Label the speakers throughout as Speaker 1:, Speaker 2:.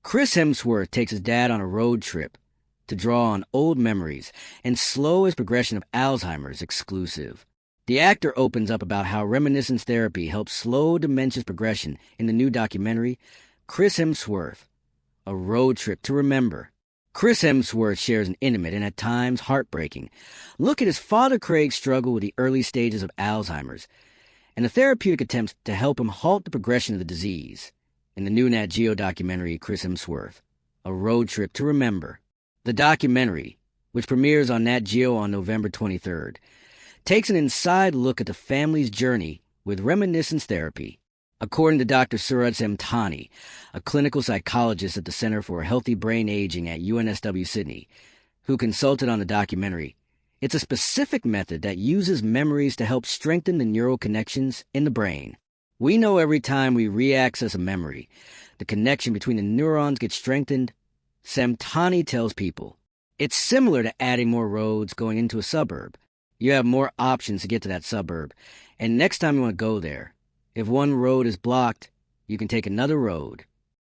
Speaker 1: Chris Hemsworth takes his dad on a road trip to draw on old memories and slow his progression of Alzheimer's exclusive. The actor opens up about how reminiscence therapy helps slow dementia's progression in the new documentary, Chris Hemsworth, A Road Trip to Remember. Chris Hemsworth shares an intimate and at times heartbreaking look at his father Craig's struggle with the early stages of Alzheimer's and the therapeutic attempts to help him halt the progression of the disease in the new Nat Geo documentary Chris Hemsworth, A Road Trip to Remember. The documentary, which premieres on Nat Geo on November 23rd, takes an inside look at the family's journey with reminiscence therapy. According to Dr. Suraj Semtani, a clinical psychologist at the Center for Healthy Brain Aging at UNSW Sydney, who consulted on the documentary, it's a specific method that uses memories to help strengthen the neural connections in the brain. We know every time we re-access a memory, the connection between the neurons gets strengthened. Semtani tells people, it's similar to adding more roads going into a suburb. You have more options to get to that suburb, and next time you want to go there, if one road is blocked, you can take another road.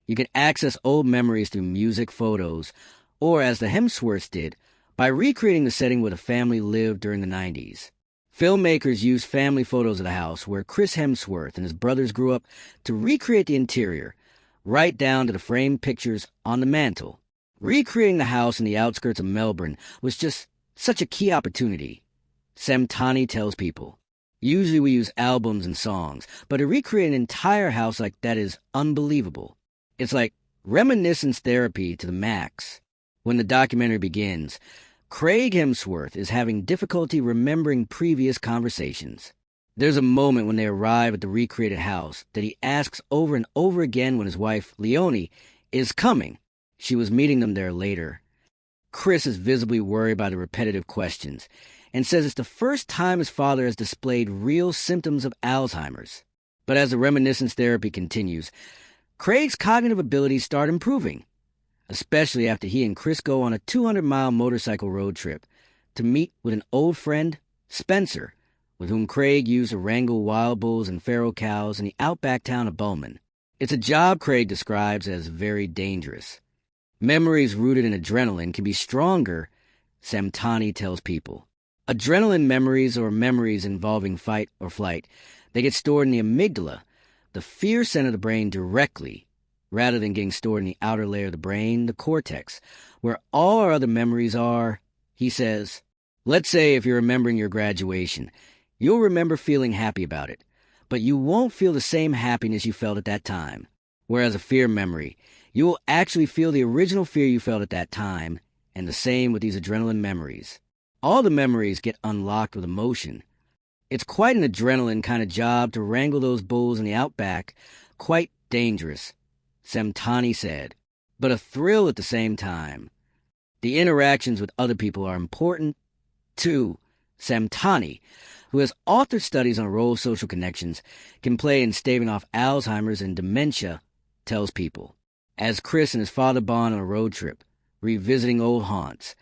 Speaker 1: You can access old memories through music, photos, or as the Hemsworths did, by recreating the setting where the family lived during the 90s. Filmmakers used family photos of the house where Chris Hemsworth and his brothers grew up to recreate the interior, right down to the framed pictures on the mantle. Recreating the house in the outskirts of Melbourne was just such a key opportunity. Semtani tells people, usually we use albums and songs, but to recreate an entire house like that is unbelievable. It's like reminiscence therapy to the max. When the documentary begins, Craig Hemsworth is having difficulty remembering previous conversations. There's a moment when they arrive at the recreated house that he asks over and over again when his wife, Leonie, is coming. She was meeting them there later. Chris is visibly worried by the repetitive questions and says it's the first time his father has displayed real symptoms of Alzheimer's. But as the reminiscence therapy continues, Craig's cognitive abilities start improving, especially after he and Chris go on a 200-mile motorcycle road trip to meet with an old friend, Spencer, with whom Craig used to wrangle wild bulls and feral cows in the outback town of Bowman. It's a job Craig describes as very dangerous. Memories rooted in adrenaline can be stronger, Semtani tells people. Adrenaline memories or memories involving fight or flight, they get stored in the amygdala, the fear center of the brain directly, rather than getting stored in the outer layer of the brain, the cortex, where all our other memories are. He says, let's say if you're remembering your graduation, you'll remember feeling happy about it, but you won't feel the same happiness you felt at that time. Whereas a fear memory, you will actually feel the original fear you felt at that time, and the same with these adrenaline memories. All the memories get unlocked with emotion. It's quite an adrenaline kind of job to wrangle those bulls in the outback, quite dangerous, Semtani said, but a thrill at the same time. The interactions with other people are important, too. Semtani, who has authored studies on the role social connections can play in staving off Alzheimer's and dementia, tells people. As Chris and his father bond on a road trip, revisiting old haunts,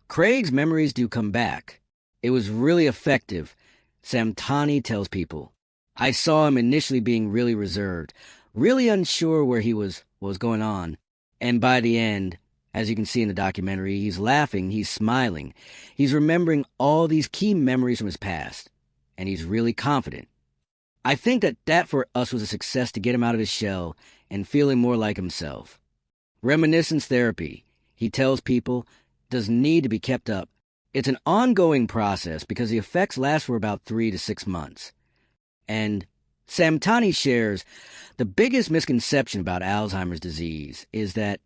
Speaker 1: Craig's memories do come back. It was really effective, Semtani tells people. I saw him initially being really reserved, really unsure where he was, what was going on. And by the end, as you can see in the documentary, he's laughing, he's smiling. He's remembering all these key memories from his past. And he's really confident. I think that for us was a success to get him out of his shell and feeling more like himself. Reminiscence therapy, he tells people, does need to be kept up. It's an ongoing process because the effects last for about 3 to 6 months. And Semtani shares the biggest misconception about Alzheimer's disease is that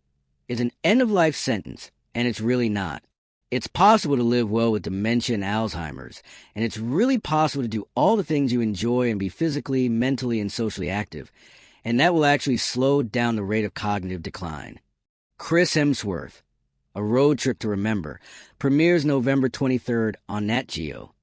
Speaker 1: it's an end-of-life sentence, and it's really not. It's possible to live well with dementia and Alzheimer's, and it's really possible to do all the things you enjoy and be physically, mentally, and socially active, and that will actually slow down the rate of cognitive decline. Chris Hemsworth, A Road Trip to Remember, premieres November 23rd on Nat Geo.